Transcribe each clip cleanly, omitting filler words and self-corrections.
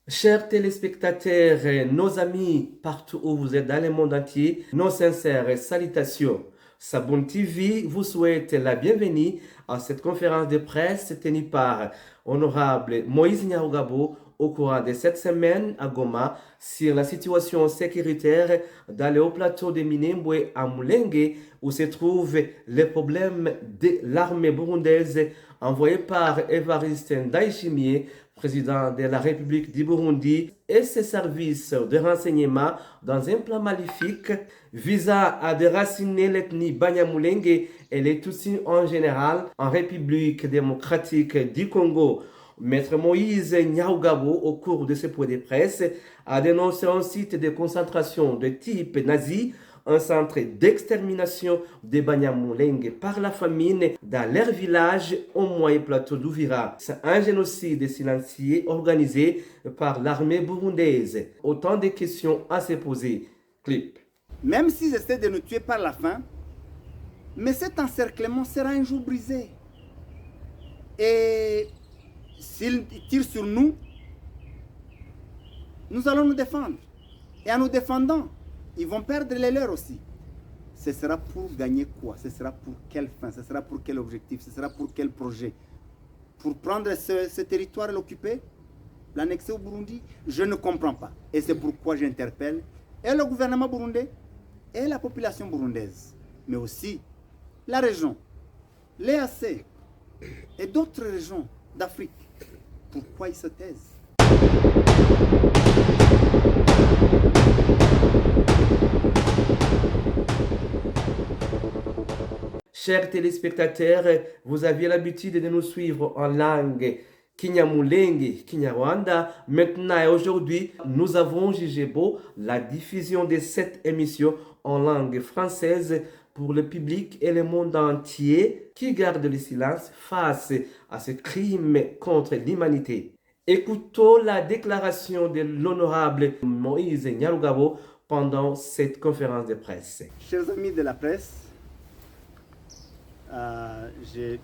Chers téléspectateurs, nos amis partout où vous êtes dans le monde entier, nos sincères salutations. Saboun TV vous souhaite la bienvenue à cette conférence de presse tenue par Honorable Moïse Nyarugabo au cours de cette semaine à Goma sur la situation sécuritaire dans le haut plateau de Minembwe à Mulenge où se trouve le problème de l'armée burundaise envoyée par Evariste Ndayishimiye, président de la République du Burundi, et ses services de renseignement dans un plan maléfique visant à déraciner l'ethnie Banyamulenge et les Tutsis en général en République démocratique du Congo. Maître Moïse Nyarugabo, au cours de ce point de presse, a dénoncé un site de concentration de type nazi, un centre d'extermination des Banyamulenge par la famine dans leur village au moyen plateau d'Uvira. C'est un génocide silencieux organisé par l'armée burundaise. Autant de questions à se poser. Clip. Même s'ils essaient de nous tuer par la faim, mais cet encerclement sera un jour brisé. Et s'ils tirent sur nous, nous allons nous défendre. Et en nous défendant, ils vont perdre les leurs aussi. Ce sera pour gagner quoi? Ce sera pour quelle fin? Ce sera pour quel objectif? Ce sera pour quel projet? Pour prendre ce territoire et l'occuper? L'annexer au Burundi? Je ne comprends pas. Et c'est pourquoi j'interpelle et le gouvernement burundais et la population burundaise, mais aussi la région, l'EAC et d'autres régions d'Afrique. Pourquoi ils se taisent? Chers téléspectateurs, vous aviez l'habitude de nous suivre en langue Kinyamulenge, Kinyarwanda. Maintenant et aujourd'hui, nous avons jugé beau la diffusion de cette émission en langue française pour le public et le monde entier qui garde le silence face à ce crime contre l'humanité. Écoutons la déclaration de l'honorable Moïse Nyarugabo pendant cette conférence de presse. Chers amis de la presse, je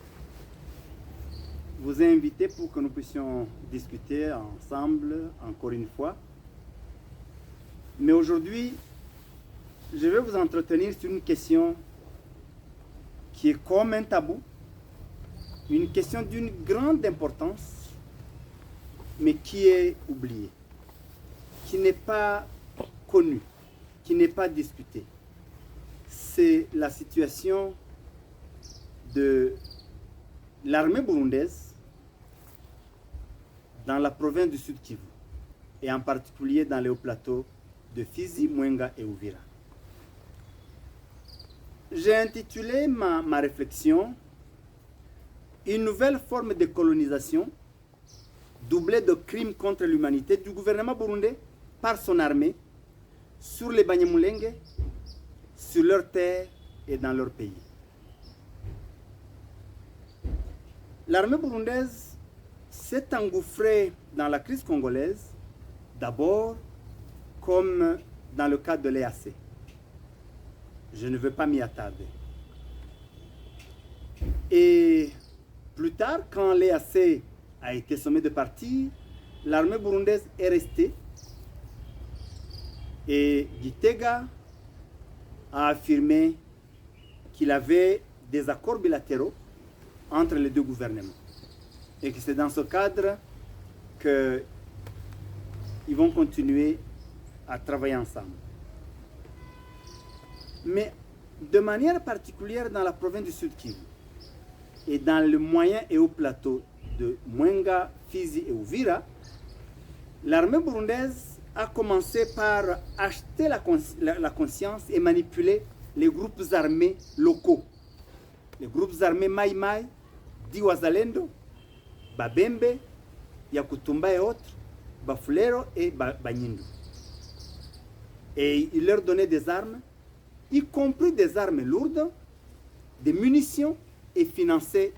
vous ai invité pour que nous puissions discuter ensemble encore une fois. Mais aujourd'hui, je vais vous entretenir sur une question qui est comme un tabou, une question d'une grande importance, mais qui est oubliée, qui n'est pas connue, qui n'est pas discutée. C'est la situation de l'armée burundaise dans la province du Sud Kivu et en particulier dans les hauts plateaux de Fizi, Mwenga et Uvira. J'ai intitulé ma réflexion « Une nouvelle forme de colonisation doublée de crimes contre l'humanité du gouvernement burundais par son armée sur les Banyamulenge, sur leurs terres et dans leur pays ». L'armée burundaise s'est engouffrée dans la crise congolaise, d'abord comme dans le cas de l'EAC. Je ne veux pas m'y attarder. Et plus tard, quand l'EAC a été sommé de partir, l'armée burundaise est restée. Et Gitega a affirmé qu'il avait des accords bilatéraux entre les deux gouvernements. Et que c'est dans ce cadre qu'ils vont continuer à travailler ensemble. Mais de manière particulière dans la province du Sud Kivu et dans le moyen et haut plateau de Mwenga, Fizi et Uvira, l'armée burundaise a commencé par acheter la conscience et manipuler les groupes armés locaux. Les groupes armés Mai Mai, Diwazalendo, Babembe, Yakutumba et autres, Bafulero et Banyindu. Et il leur donnait des armes, y compris des armes lourdes, des munitions, et finançait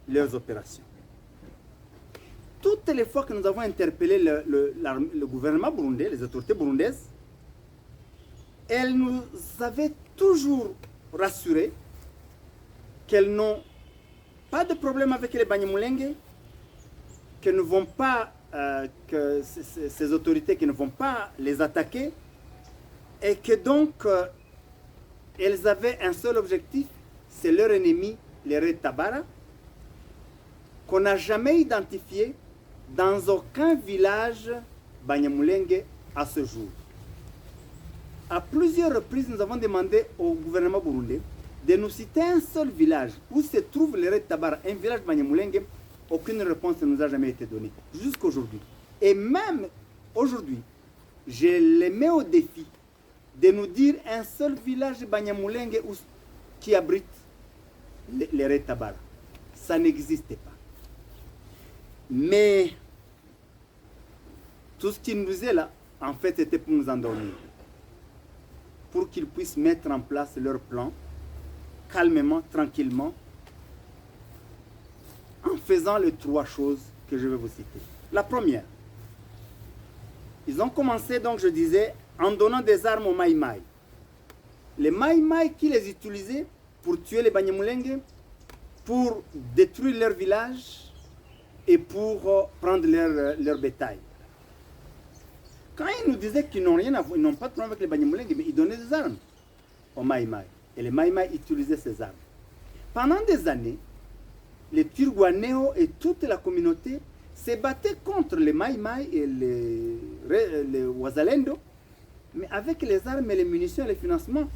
leurs opérations. Toutes les fois que nous avons interpellé le gouvernement burundais, les autorités burundaises, elles nous avaient toujours rassurées qu'elles n'ont pas de problème avec les Banyamulenge, qu'elles ne vont pas, que ces autorités qui ne vont pas les attaquer, et que donc elles avaient un seul objectif, c'est leur ennemi, les Red Tabara, qu'on n'a jamais identifié dans aucun village Banyamulenge à ce jour. À plusieurs reprises, nous avons demandé au gouvernement burundais de nous citer un seul village où se trouve les Red Tabara, un village Banyamulenge. Aucune réponse ne nous a jamais été donnée, jusqu'aujourd'hui. Et même aujourd'hui, je les mets au défi de nous dire un seul village Banyamulenge qui abrite les Red Tabara. Ça n'existait pas. Mais tout ce qui nous est là, en fait, était pour nous endormir. Pour qu'ils puissent mettre en place leur plan, calmement, tranquillement, en faisant les trois choses que je vais vous citer. La première, ils ont commencé, donc je disais, en donnant des armes aux Maï Maï. Les Maï Maï qui les utilisaient pour tuer les Banyamulenge, pour détruire leur village et pour prendre leur bétail. Quand ils nous disaient qu'ils n'ont rien à voir, ils n'ont pas de problème avec les Banyamulenge, mais ils donnaient des armes aux Maï Maï. Et les Maï Maï utilisaient ces armes. Pendant des années, les Turguanéo et toute la communauté se battaient contre les Maï Maï et les Wazalendo, mais avec les armes et les munitions et les financements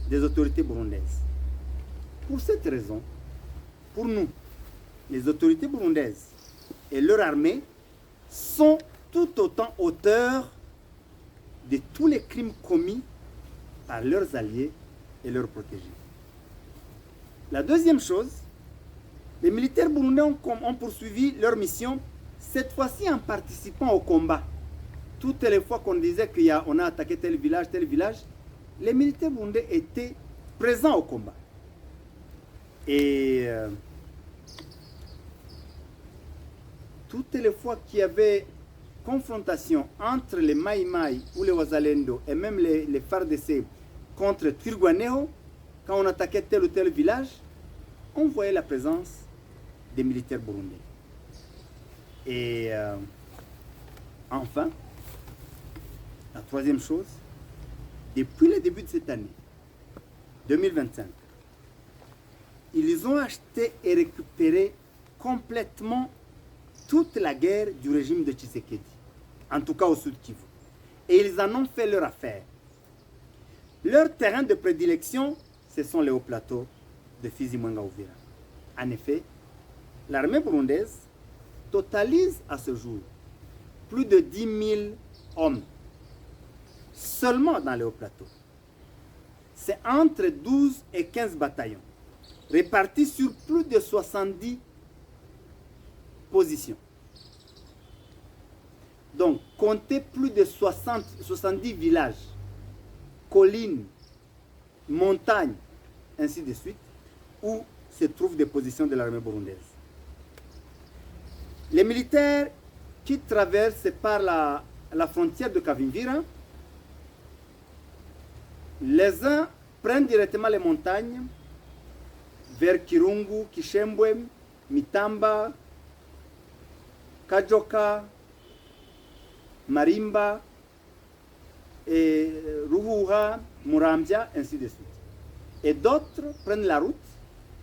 des autorités burundaises. Pour cette raison, pour nous, les autorités burundaises et leur armée sont tout autant auteurs de tous les crimes commis par leurs alliés et leurs protégés. La deuxième chose, les militaires burundais ont poursuivi leur mission, cette fois-ci en participant au combat. Toutes les fois qu'on disait qu'on a attaqué tel village, les militaires burundais étaient présents au combat. Et toutes les fois qu'il y avait confrontation entre les Maï Maï ou les Wazalendo et même les FARDC contre Turguanéo, quand on attaquait tel ou tel village, on voyait la présence des militaires burundais. Et enfin, la troisième chose, depuis le début de cette année, 2025, ils ont acheté et récupéré complètement toute la guerre du régime de Tshisekedi, en tout cas au Sud Kivu. Et ils en ont fait leur affaire. Leur terrain de prédilection, ce sont les hauts plateaux de Fizi, Mwenga, Uvira. En effet, l'armée burundaise totalise à ce jour plus de 10 000 hommes seulement dans les hauts plateaux. C'est entre 12 et 15 bataillons répartis sur plus de 70 positions. Donc, comptez plus de 70 villages, collines, montagnes, ainsi de suite, où se trouvent des positions de l'armée burundaise. Les militaires qui traversent par la frontière de Kavimvira, les uns prennent directement les montagnes vers Kirungu, Kishembwe, Mitamba, Kajoka, Marimba, et Ruhura, Murambia, ainsi de suite. Et d'autres prennent la route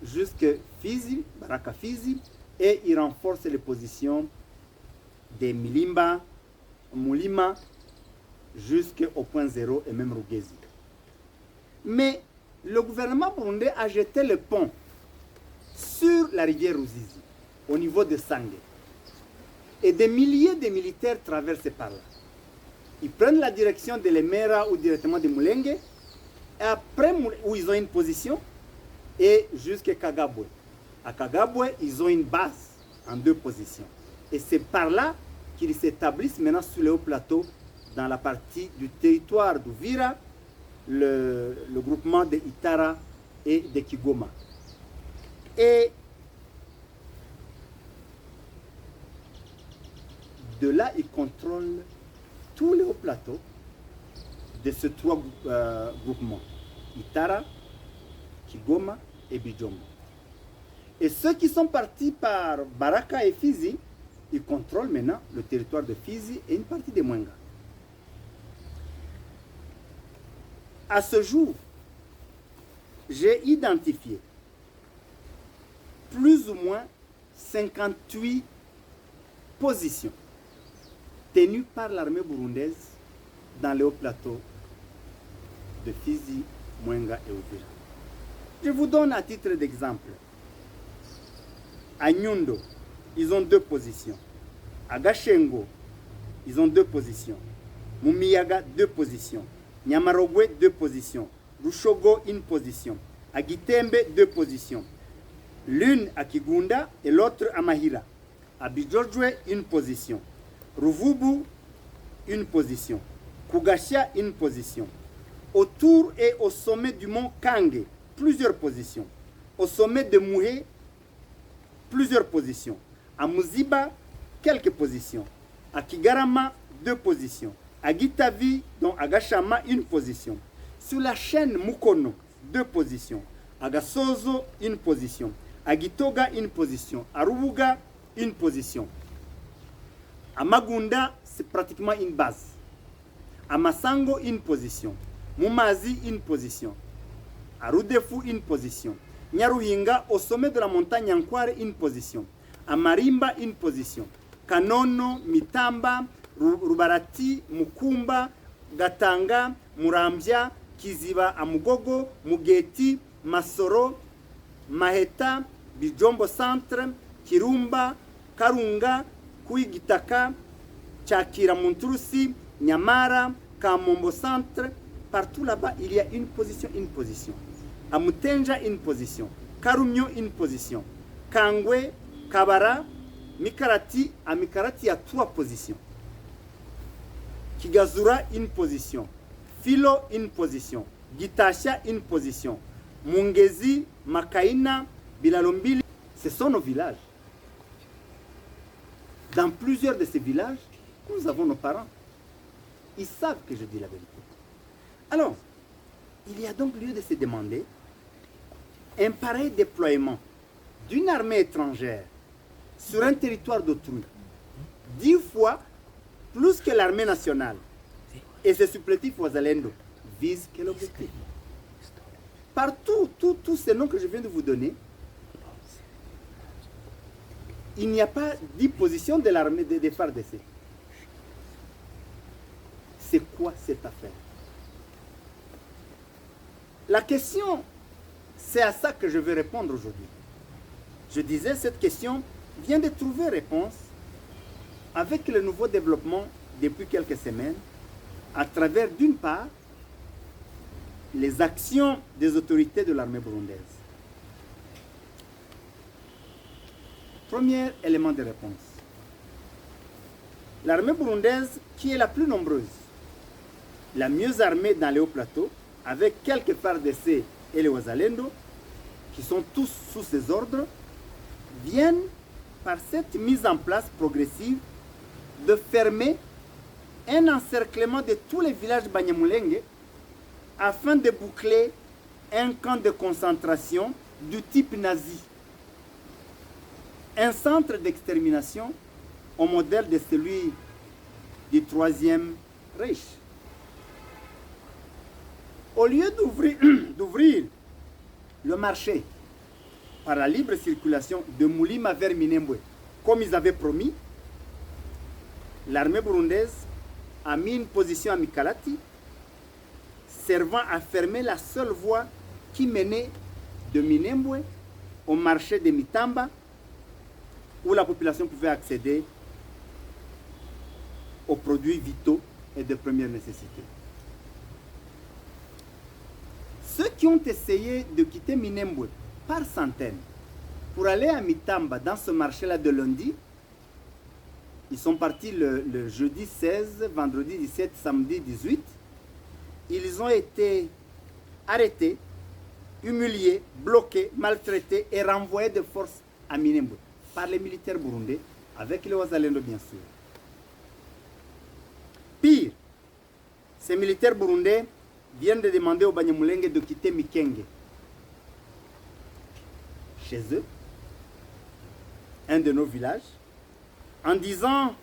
jusqu'à Fizi, Baraka Fizi, et ils renforcent les positions des Milimba, Mulima, jusqu'au point zéro et même Rugezi. Mais le gouvernement burundais a jeté le pont sur la rivière Ruzizi, au niveau de Sangé. Et des milliers de militaires traversent par là. Ils prennent la direction de Lemera ou directement de Mulenge, et après, où ils ont une position, et jusqu'à Kagabwe. À Kagabwe, ils ont une base en deux positions. Et c'est par là qu'ils s'établissent maintenant sur les hauts plateaux, dans la partie du territoire d'Uvira, le groupement de Itara et de Kigoma. Et de là, ils contrôlent tous les hauts plateaux de ces trois groupements. Itara, Kigoma et Bijombo. Et ceux qui sont partis par Baraka et Fizi, ils contrôlent maintenant le territoire de Fizi et une partie de Mwenga. À ce jour, j'ai identifié plus ou moins 58 positions tenues par l'armée burundaise dans les hauts plateaux de Fizi, Mwenga et Uvira. Je vous donne à titre d'exemple. À Nyundo, ils ont 2 positions. À Gashengo, ils ont 2 positions. Mumiyaga, 2 positions. Nyamarogwe, 2 positions. Rushogo, 1 position. À Gitembe, 2 positions. L'une à Kigunda et l'autre à Mahira. À Bijojwe, 1 position. Ruvubu, 1 position. Kugasha, 1 position. Autour et au sommet du mont Kange, plusieurs positions. Au sommet de Mouhé, plusieurs positions. À Muziba, quelques positions. À Kigarama, 2 positions. À Gitavi, donc à Gashama, 1 position. Sur la chaîne Mukono, 2 positions. À Gasozo, 1 position. À Gitoga, 1 position. À Rubuga, 1 position. À Magunda, c'est pratiquement une base. À Masango, 1 position. Mumazi, 1 position. À Rudefu, 1 position. Nyaruhinga, au sommet de la montagne Nkware, 1 position. À Marimba, 1 position. Kanono, Mitamba, Rubarati, Mukumba, Gatanga, Murambya, Kiziba, Amugogo, Mugeti, Masoro, Maheta, Bijombo Centre, Kirumba, Karunga, Kuigitaka, Chakira Munturusi, Nyamara, Kamombo Centre. Partout là-bas, il y a 1 position, 1 position. À Mutenja, 1 position. Karumyo, 1 position. Kangwe, Kabara, Mikarati, à Mikarati, il y a 3 positions. Kigazura, 1 position. Filo, 1 position. Gitasha, 1 position. Mungezi, Makaina, Bilalombili, ce sont nos villages. Dans plusieurs de ces villages, nous avons nos parents. Ils savent que je dis la vérité. Alors, il y a donc lieu de se demander un pareil déploiement d'une armée étrangère sur un territoire d'autrui, 10 fois plus que l'armée nationale, et ce supplétif Wazalendo vise quel objectif? Partout, tous ces noms que je viens de vous donner, il n'y a pas 10 positions de l'armée des FARDC. C'est quoi cette affaire? La question, c'est à ça que je vais répondre aujourd'hui. Je disais, cette question vient de trouver réponse avec le nouveau développement depuis quelques semaines, à travers, d'une part, les actions des autorités de l'armée burundaise. Premier élément de réponse. L'armée burundaise, qui est la plus nombreuse, la mieux armée dans les hauts plateaux, avec quelques FARDC et les Wazalendo, qui sont tous sous ses ordres, viennent, par cette mise en place progressive, de fermer un encerclement de tous les villages Banyamulenge afin de boucler un camp de concentration du type nazi. Un centre d'extermination au modèle de celui du Troisième Reich. Au lieu d'ouvrir le marché par la libre circulation de Moulima vers Minembwe, comme ils avaient promis, l'armée burundaise a mis une position à Mikalati, servant à fermer la seule voie qui menait de Minembwe au marché de Mitamba, où la population pouvait accéder aux produits vitaux et de première nécessité. Ceux qui ont essayé de quitter Minembwe par centaines pour aller à Mitamba dans ce marché-là de lundi, ils sont partis le jeudi 16, vendredi 17, samedi 18. Ils ont été arrêtés, humiliés, bloqués, maltraités et renvoyés de force à Minembwe par les militaires burundais, avec les Wazalendo bien sûr. Pire, ces militaires burundais viennent de demander aux Banyamulenge de quitter Mikenge chez eux, un de nos villages, en disant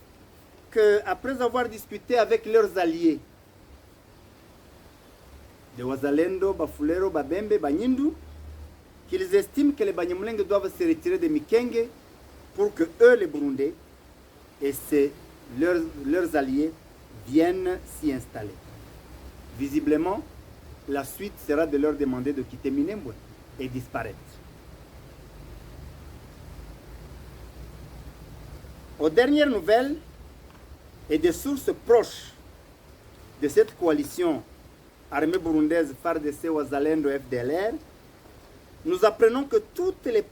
qu'après avoir discuté avec leurs alliés, de Wazalendo, Bafulero, Babembe, Banyindu, qu'ils estiment que les Banyamulenge doivent se retirer de Mikenge pour que eux, les Burundais, et leurs alliés viennent s'y installer. Visiblement, la suite sera de leur demander de quitter Minembwe et disparaître. Aux dernières nouvelles et des sources proches de cette coalition armée burundaise FARDC, Wazalendo, FDLR, nous apprenons que toutes leurs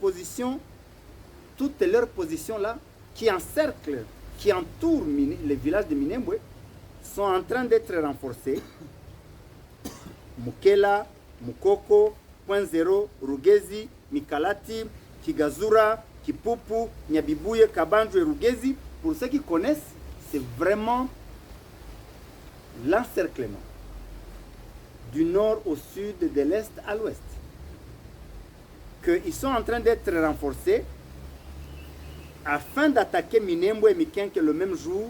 positions là, qui encerclent, qui entourent les villages de Minembwe, sont en train d'être renforcées. Mukela, Mukoko, Point Zero, Rugezi, Mikalati, Kigazura, Kipupu, Nyabibuye, Kabanjo et Rugezi. Pour ceux qui connaissent, c'est vraiment l'encerclement. Du nord au sud, de l'est à l'ouest. Qu'ils sont en train d'être renforcés afin d'attaquer Minembwe et Mikenke le même jour,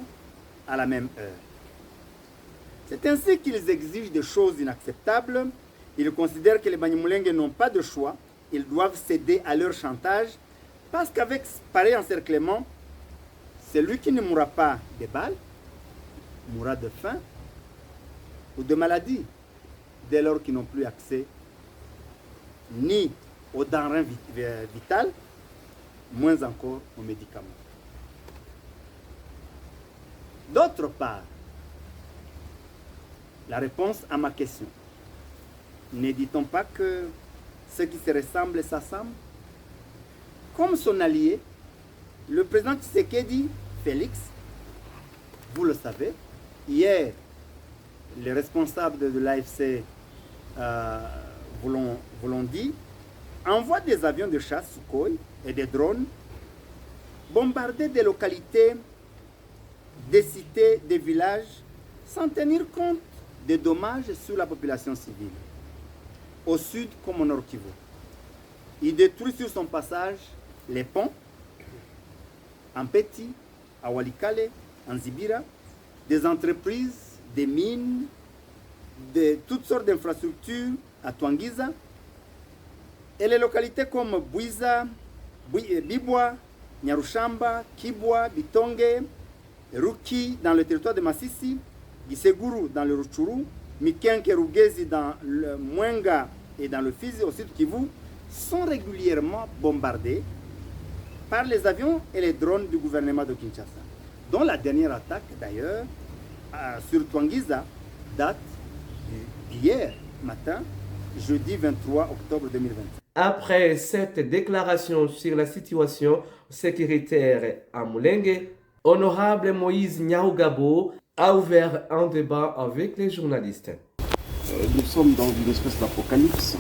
à la même heure. C'est ainsi qu'ils exigent des choses inacceptables. Ils considèrent que les Banyamulenge n'ont pas de choix. Ils doivent céder à leur chantage parce qu'avec pareil encerclement, celui qui ne mourra pas de balles mourra de faim ou de maladie, dès lors qu'ils n'ont plus accès ni aux denrées vitales, moins encore aux médicaments. D'autre part, la réponse à ma question, ne dit-on pas que ceux qui se ressemblent s'assemblent? Comme son allié, le président Tshisekedi, Félix, vous le savez, hier, les responsables de l'AFC vous l'ont dit, envoie des avions de chasse Sukhoi et des drones bombarder des localités, des cités, des villages, sans tenir compte des dommages sur la population civile, au sud comme au nord Kivu. Il détruit sur son passage les ponts, en Petit, à Walikale, en Zibira, des entreprises, des mines, de toutes sortes d'infrastructures à Twangiza, et les localités comme Bwiza, Bibwa, Nyarushamba, Kibwa, Bitonge, Ruki dans le territoire de Masisi, Giseguru dans le Rutshuru, Mikenke Rugezi dans le Mwenga et dans le Fizi au sud Kivu, sont régulièrement bombardés par les avions et les drones du gouvernement de Kinshasa, dont la dernière attaque d'ailleurs sur Twangiza date d'hier matin, jeudi 23 octobre 2020. Après cette déclaration sur la situation sécuritaire à Mulenge, Honorable Moïse Nyahugabo a ouvert un débat avec les journalistes. Nous sommes dans une espèce d'apocalypse.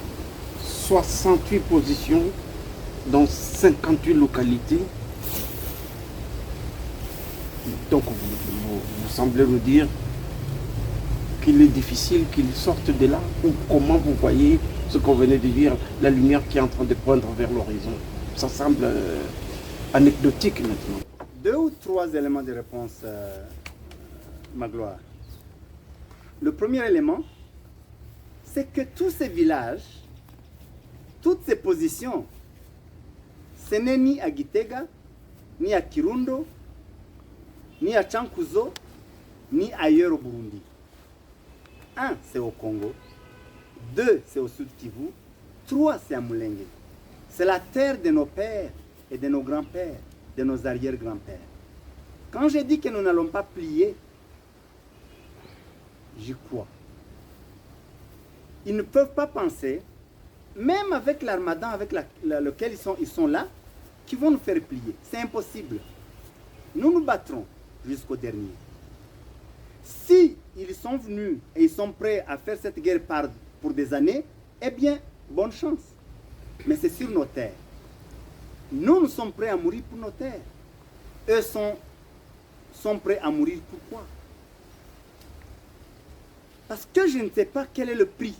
68 positions dans 58 localités. Donc vous semblez nous dire qu'il est difficile qu'ils sortent de là, ou comment vous voyez ce qu'on venait de dire, la lumière qui est en train de poindre vers l'horizon. Ça semble anecdotique maintenant. 2 ou 3 éléments de réponse, Magloire. Le premier élément, c'est que tous ces villages, toutes ces positions, ce n'est ni à Gitega, ni à Kirundo, ni à Chankuzo, ni ailleurs au Burundi. 1, c'est au Congo. 2, c'est au Sud Kivu. 3, c'est à Mulenge. C'est la terre de nos pères et de nos grands-pères, de nos arrière-grands-pères. Quand j'ai dit que nous n'allons pas plier, j'y crois. Ils ne peuvent pas penser, même avec l'armada avec lequel ils sont là, qu'ils vont nous faire plier. C'est impossible. Nous nous battrons jusqu'au dernier. Si ils sont venus et ils sont prêts à faire cette guerre pour des années, eh bien, bonne chance. Mais c'est sur nos terres. Nous sommes prêts à mourir pour nos terres. Eux sont prêts à mourir pourquoi? Parce que je ne sais pas quel est le prix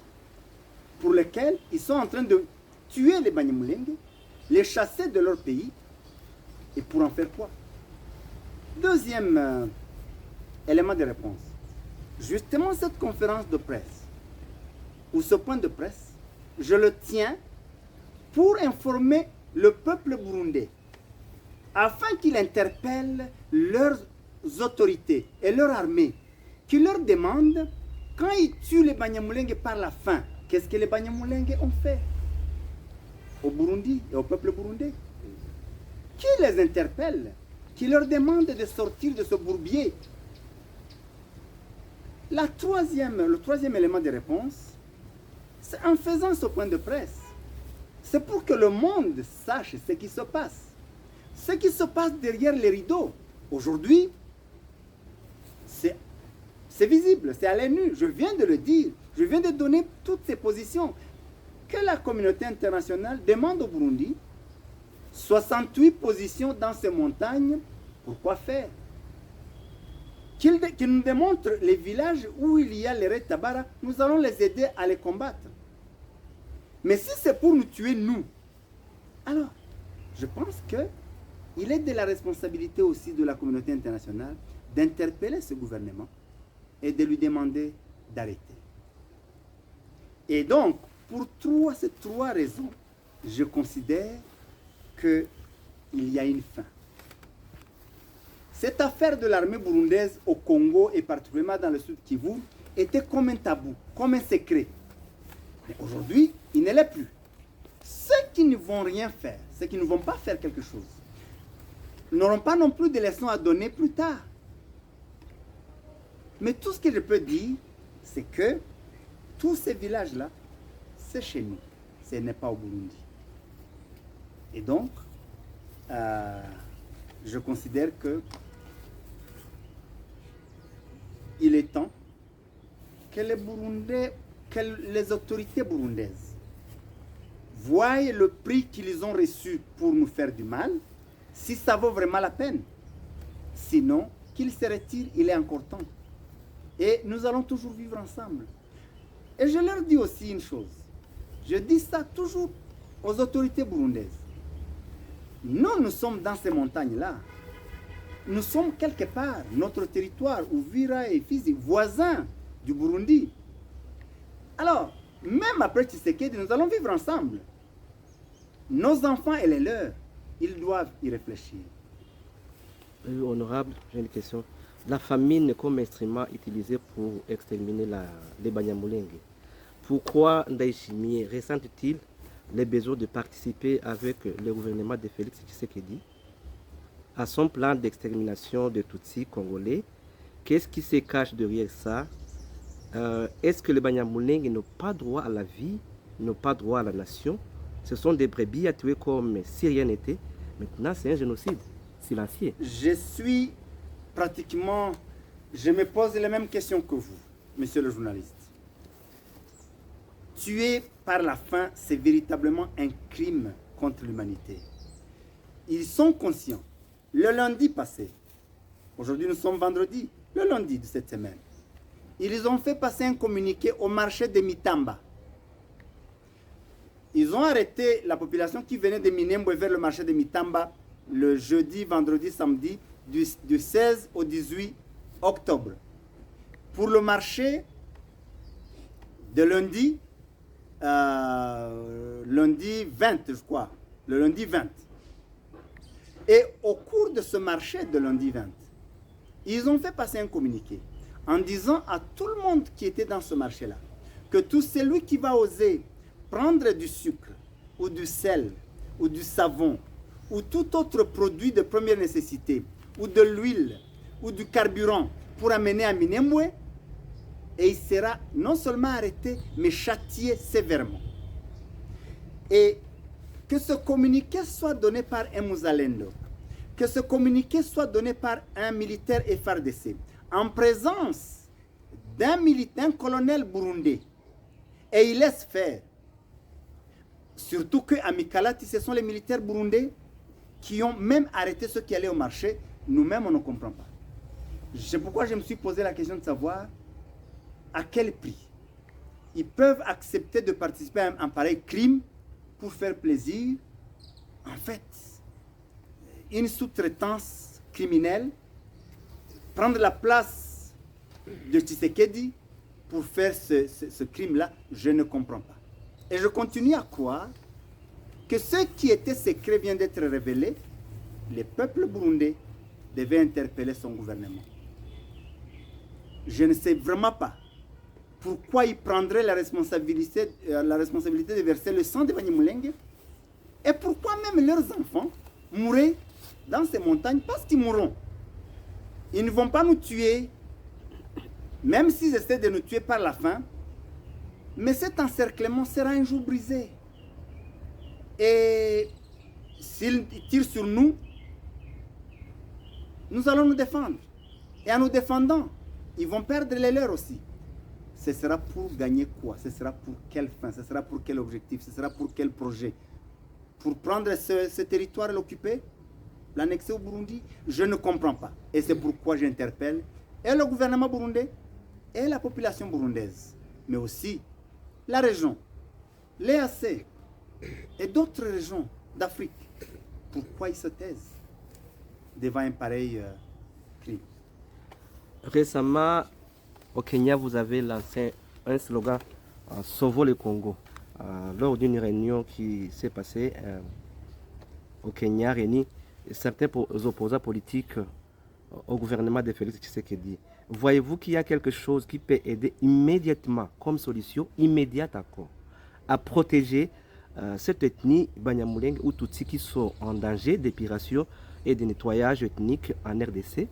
pour lequel ils sont en train de tuer les Banyamulenge, les chasser de leur pays. Et pour en faire quoi? Deuxième élément de réponse. Justement, cette conférence de presse, ou ce point de presse, je le tiens pour informer le peuple burundais, afin qu'il interpelle leurs autorités et leur armée, qui leur demandent, quand ils tuent les Banyamulenge par la faim, qu'est-ce que les Banyamulenge ont fait au Burundi et au peuple burundais? Qui les interpelle, qui leur demande de sortir de ce bourbier? Le troisième élément de réponse, c'est en faisant ce point de presse. C'est pour que le monde sache ce qui se passe. Ce qui se passe derrière les rideaux. Aujourd'hui, c'est visible, c'est à l'œil nu. Je viens de le dire. Je viens de donner toutes ces positions que la communauté internationale demande au Burundi. 68 positions dans ces montagnes. Pourquoi faire? Qu'il nous démontre les villages où il y a les Red Tabara, nous allons les aider à les combattre. Mais si c'est pour nous tuer, nous, alors, je pense qu'il est de la responsabilité aussi de la communauté internationale d'interpeller ce gouvernement et de lui demander d'arrêter. Et donc, pour ces trois raisons, je considère qu'il y a une fin. Cette affaire de l'armée burundaise au Congo et particulièrement dans le sud Kivu était comme un tabou, comme un secret. Mais aujourd'hui, il ne l'est plus. Ceux qui ne vont rien faire, ceux qui ne vont pas faire quelque chose, n'auront pas non plus de leçons à donner plus tard. Mais tout ce que je peux dire, c'est que tous ces villages-là, c'est chez nous. Ce n'est pas au Burundi. Et donc, je considère que il est temps que les autorités burundaises voient le prix qu'ils ont reçu pour nous faire du mal, si ça vaut vraiment la peine. Sinon, qu'ils se retirent, il est encore temps. Et nous allons toujours vivre ensemble. Et je leur dis aussi une chose. Je dis ça toujours aux autorités burundaises. Nous sommes dans ces montagnes-là. Nous sommes quelque part, notre territoire, Uvira et Fizi, voisins du Burundi. Alors, même après Tshisekedi, nous allons vivre ensemble. Nos enfants et les leurs, ils doivent y réfléchir. Honorable, j'ai une question. La famine comme instrument utilisé pour exterminer les Banyamulenge. Pourquoi Ndayishimiye ressent-il les besoins de participer avec le gouvernement de Félix Tshisekedi à son plan d'extermination de Tutsis congolais? Qu'est-ce qui se cache derrière ça? Est-ce que les Banyamulenge n'ont pas droit à la vie, n'ont pas droit à la nation? Ce sont des brebis à tuer comme si rien n'était. Maintenant, c'est un génocide silencieux. Je me pose les mêmes questions que vous, monsieur le journaliste. Tuer par la faim, c'est véritablement un crime contre l'humanité. Ils sont conscients. Le lundi passé, aujourd'hui nous sommes vendredi, le lundi de cette semaine, ils ont fait passer un communiqué au marché de Mitamba. Ils ont arrêté la population qui venait de Minembwe vers le marché de Mitamba le jeudi, vendredi, samedi, du 16 au 18 octobre. Pour le marché de lundi, lundi 20, je crois, le lundi 20. Et au cours de ce marché de lundi 20, ils ont fait passer un communiqué en disant à tout le monde qui était dans ce marché-là que tout celui qui va oser prendre du sucre ou du sel ou du savon ou tout autre produit de première nécessité ou de l'huile ou du carburant pour amener à Minembwe, et il sera non seulement arrêté, mais châtié sévèrement. Et que ce communiqué soit donné par un Muzalendo, que ce communiqué soit donné par un militaire FARDC, en présence d'un colonel burundais, et il laisse faire. Surtout qu'à Mikalati, ce sont les militaires burundais qui ont même arrêté ceux qui allaient au marché. Nous-mêmes, on ne comprend pas. C'est pourquoi je me suis posé la question de savoir à quel prix ils peuvent accepter de participer à un pareil crime pour faire plaisir en fait, une sous-traitance criminelle, prendre la place de Tshisekedi pour faire ce crime-là, je ne comprends pas. Et je continue à croire que ce qui était secret vient d'être révélé. Le peuple burundais devait interpeller son gouvernement. Je ne sais vraiment pas pourquoi ils prendraient la responsabilité de verser le sang de Banyamulenge et pourquoi même leurs enfants mourraient dans ces montagnes parce qu'ils mourront. Ils ne vont pas nous tuer, même s'ils essaient de nous tuer par la faim, mais cet encerclement sera un jour brisé. Et s'ils tirent sur nous, nous allons nous défendre. Et en nous défendant, ils vont perdre les leurs aussi. Ce sera pour gagner quoi? Ce sera pour quelle fin? Ce sera pour quel objectif? Ce sera pour quel projet? Pour prendre ce territoire et l'occuper? L'annexer au Burundi? Je ne comprends pas. Et c'est pourquoi j'interpelle et le gouvernement burundais et la population burundaise, mais aussi la région, l'EAC et d'autres régions d'Afrique. Pourquoi ils se taisent devant un pareil crime? Récemment, au Kenya, vous avez lancé un slogan Sauvons le Congo. Lors d'une réunion qui s'est passée au Kenya, réunie certains opposants politiques au gouvernement de Félix Tshisekedi. Voyez-vous qu'il y a quelque chose qui peut aider immédiatement, comme solution immédiate encore, à protéger cette ethnie Banyamulenge ou Tutsi qui sont en danger d'épuration et de nettoyage ethnique en RDC?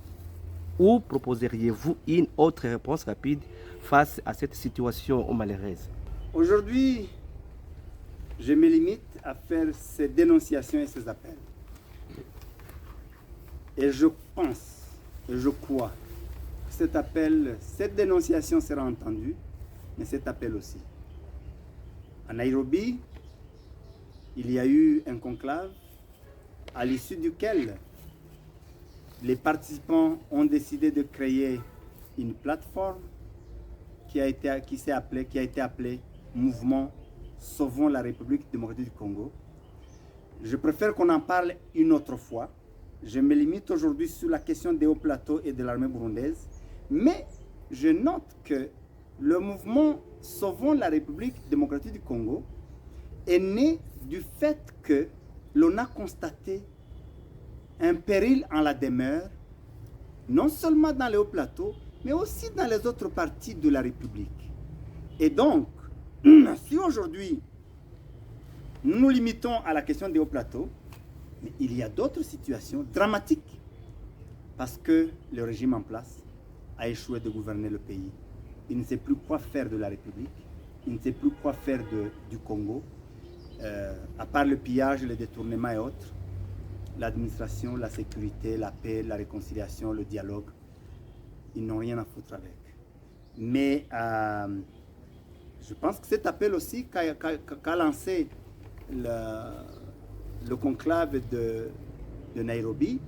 Ou proposeriez-vous une autre réponse rapide face à cette situation malheureuse? Aujourd'hui, je me limite à faire ces dénonciations et ces appels. Et je pense, et je crois, que cet appel, cette dénonciation sera entendue, mais cet appel aussi. À Nairobi, il y a eu un conclave à l'issue duquel les participants ont décidé de créer une plateforme qui a été appelée Mouvement Sauvons la République démocratique du Congo. Je préfère qu'on en parle une autre fois. Je me limite aujourd'hui sur la question des hauts plateaux et de l'armée burundaise. Mais je note que le mouvement Sauvons la République démocratique du Congo est né du fait que l'on a constaté un péril en la demeure, non seulement dans les hauts plateaux, mais aussi dans les autres parties de la République. Et donc, si aujourd'hui, nous nous limitons à la question des hauts plateaux, mais il y a d'autres situations dramatiques, parce que le régime en place a échoué de gouverner le pays. Il ne sait plus quoi faire de la République, il ne sait plus quoi faire du Congo, à part le pillage, le détournement et autres. L'administration, la sécurité, la paix, la réconciliation, le dialogue, ils n'ont rien à foutre avec. Mais je pense que cet appel aussi qu'a lancé le conclave de Nairobi,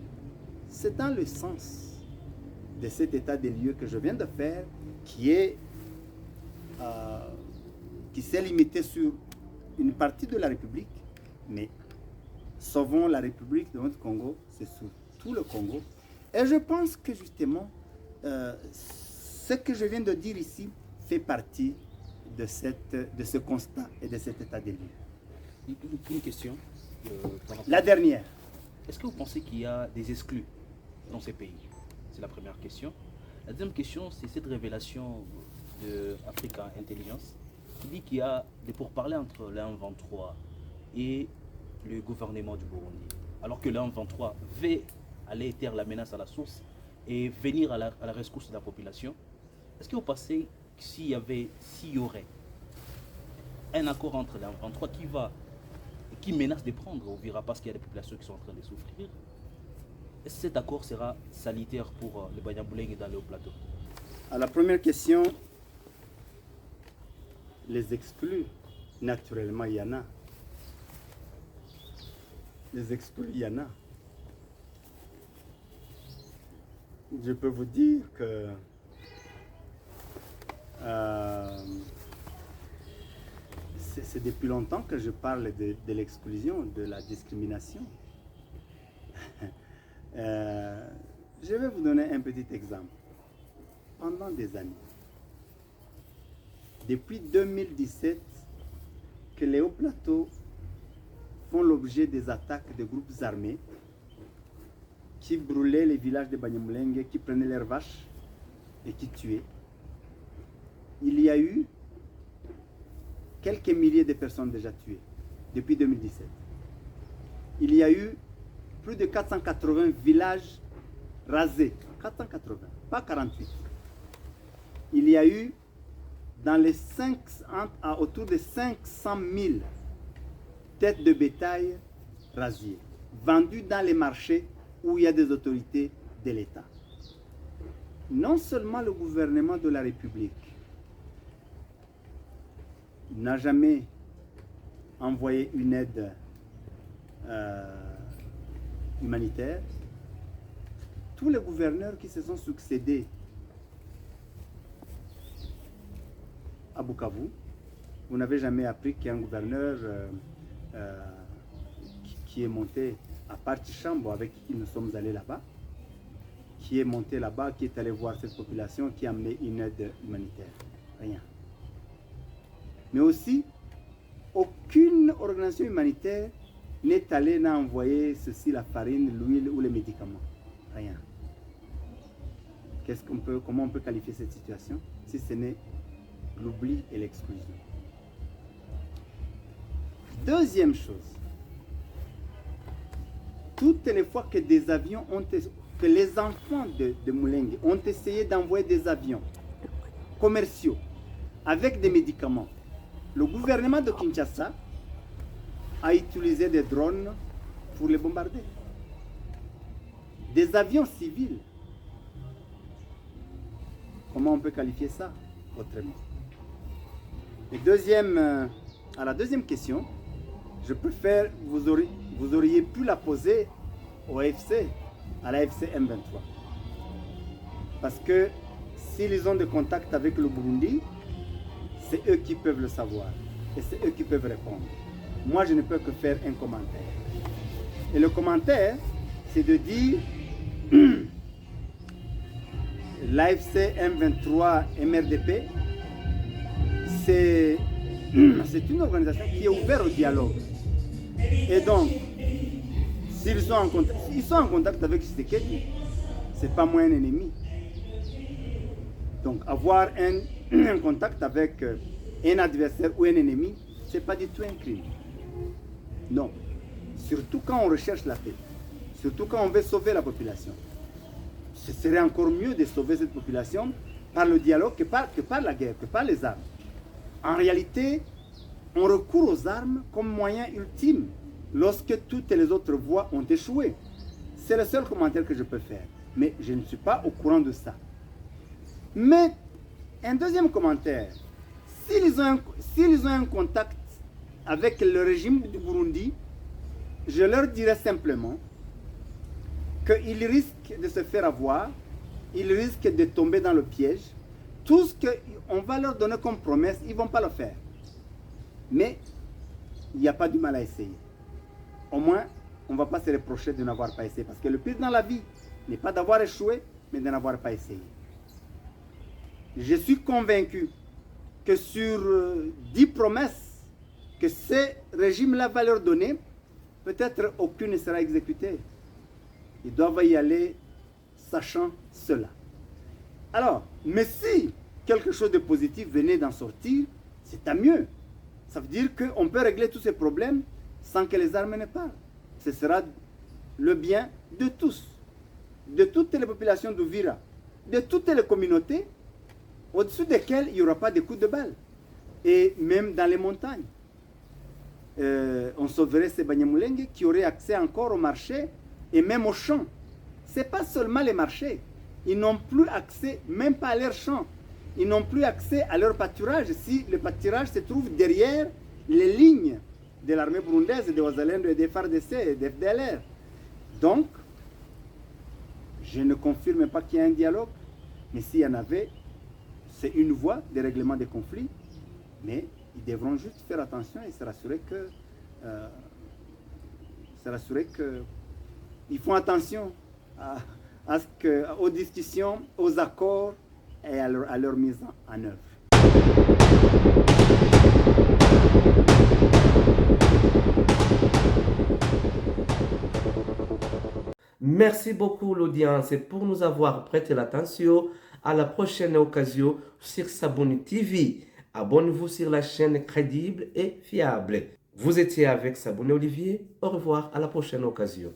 c'est dans le sens de cet état des lieux que je viens de faire, qui s'est limité sur une partie de la République, mais Sauvons la République de notre Congo, c'est sur tout le Congo. Et je pense que justement, ce que je viens de dire ici fait partie de ce constat et de cet état des lieux. Une question. La dernière. Est-ce que vous pensez qu'il y a des exclus dans ces pays? C'est la première question. La deuxième question, c'est cette révélation de Africa Intelligence qui dit qu'il y a des pourparlers entre le 1-23 et le gouvernement du Burundi. Alors que le 1-23 veut aller taire la menace à la source et venir à la rescousse de la population. Est-ce que vous pensez que s'il y aurait un accord entre le 1-23 qui menace de prendre Uvira parce qu'il y a des populations qui sont en train de souffrir, est-ce que cet accord sera salutaire pour les Banyamulenge dans le haut-plateau? À la première question, les exclus, naturellement, il y en a. Les exclus, il y en a. Je peux vous dire que c'est depuis longtemps que je parle de l'exclusion, de la discrimination. Je vais vous donner un petit exemple. Pendant des années, depuis 2017, que les hauts plateaux font l'objet des attaques de groupes armés qui brûlaient les villages de Banyamulenge, qui prenaient leurs vaches et qui tuaient. Il y a eu quelques milliers de personnes déjà tuées depuis 2017. Il y a eu plus de 480 villages rasés. 480, pas 48. Il y a eu dans les autour de 500 000 têtes de bétail rasées, vendues dans les marchés où il y a des autorités de l'État. Non seulement le gouvernement de la République n'a jamais envoyé une aide humanitaire, tous les gouverneurs qui se sont succédés à Bukavu, vous n'avez jamais appris qu'il y a un gouverneur qui est monté à Partichambo, avec qui nous sommes allés là-bas, qui est monté là-bas, qui est allé voir cette population, qui a amené une aide humanitaire. Rien. Mais aussi, aucune organisation humanitaire n'est allée envoyer ceci, la farine, l'huile ou les médicaments. Rien. Comment on peut qualifier cette situation si ce n'est l'oubli et l'exclusion? Deuxième chose, toutes les fois que des avions que les enfants de Mulenge ont essayé d'envoyer des avions commerciaux avec des médicaments, le gouvernement de Kinshasa a utilisé des drones pour les bombarder. Des avions civils. Comment on peut qualifier ça autrement? Et à la deuxième question, je préfère, vous auriez pu la poser au AFC, à l'AFC M23. Parce que s'ils ont des contacts avec le Burundi, c'est eux qui peuvent le savoir. Et c'est eux qui peuvent répondre. Moi, je ne peux que faire un commentaire. Et le commentaire, c'est de dire l'AFC M23 MRDP, c'est une organisation qui est ouverte au dialogue. Et donc, s'ils sont en contact avec Tshisekedi, ce n'est pas moins un ennemi. Donc, avoir un contact avec un adversaire ou un ennemi, ce n'est pas du tout un crime. Non. Surtout quand on recherche la paix. Surtout quand on veut sauver la population. Ce serait encore mieux de sauver cette population par le dialogue que par la guerre, que par les armes. En réalité, on recourt aux armes comme moyen ultime lorsque toutes les autres voies ont échoué. C'est le seul commentaire que je peux faire. Mais je ne suis pas au courant de ça. Mais un deuxième commentaire. S'ils ont un contact avec le régime du Burundi, je leur dirais simplement qu'ils risquent de se faire avoir, ils risquent de tomber dans le piège. Tout ce qu'on va leur donner comme promesse, ils ne vont pas le faire. Mais il n'y a pas du mal à essayer. Au moins, on ne va pas se reprocher de n'avoir pas essayé. Parce que le pire dans la vie n'est pas d'avoir échoué, mais de n'avoir pas essayé. Je suis convaincu que sur 10 promesses que ce régime-là va leur donner, peut-être aucune ne sera exécutée. Ils doivent y aller sachant cela. Alors, mais si quelque chose de positif venait d'en sortir, c'est tant mieux. Ça veut dire qu'on peut régler tous ces problèmes sans que les armes ne parlent. Ce sera le bien de tous, de toutes les populations d'Ouvira, de toutes les communautés, au-dessus desquelles il n'y aura pas de coups de balle. Et même dans les montagnes. On sauverait ces Banyamulenge qui auraient accès encore au marché et même aux champs. Ce n'est pas seulement les marchés. Ils n'ont plus accès, même pas à leurs champs. Ils n'ont plus accès à leur pâturage si le pâturage se trouve derrière les lignes de l'armée burundaise, des Wazalendo et des FARDC et des FDLR. Donc, je ne confirme pas qu'il y a un dialogue, mais s'il y en avait, c'est une voie de règlement des conflits, mais Ils devront juste faire attention et se rassurer que ils font attention aux discussions, aux accords et à leur mise en œuvre. Merci beaucoup l'audience pour nous avoir prêté l'attention. À la prochaine occasion sur Sabuni TV. Abonnez-vous sur la chaîne crédible et fiable. Vous étiez avec Sabuni Olivier. Au revoir, à la prochaine occasion.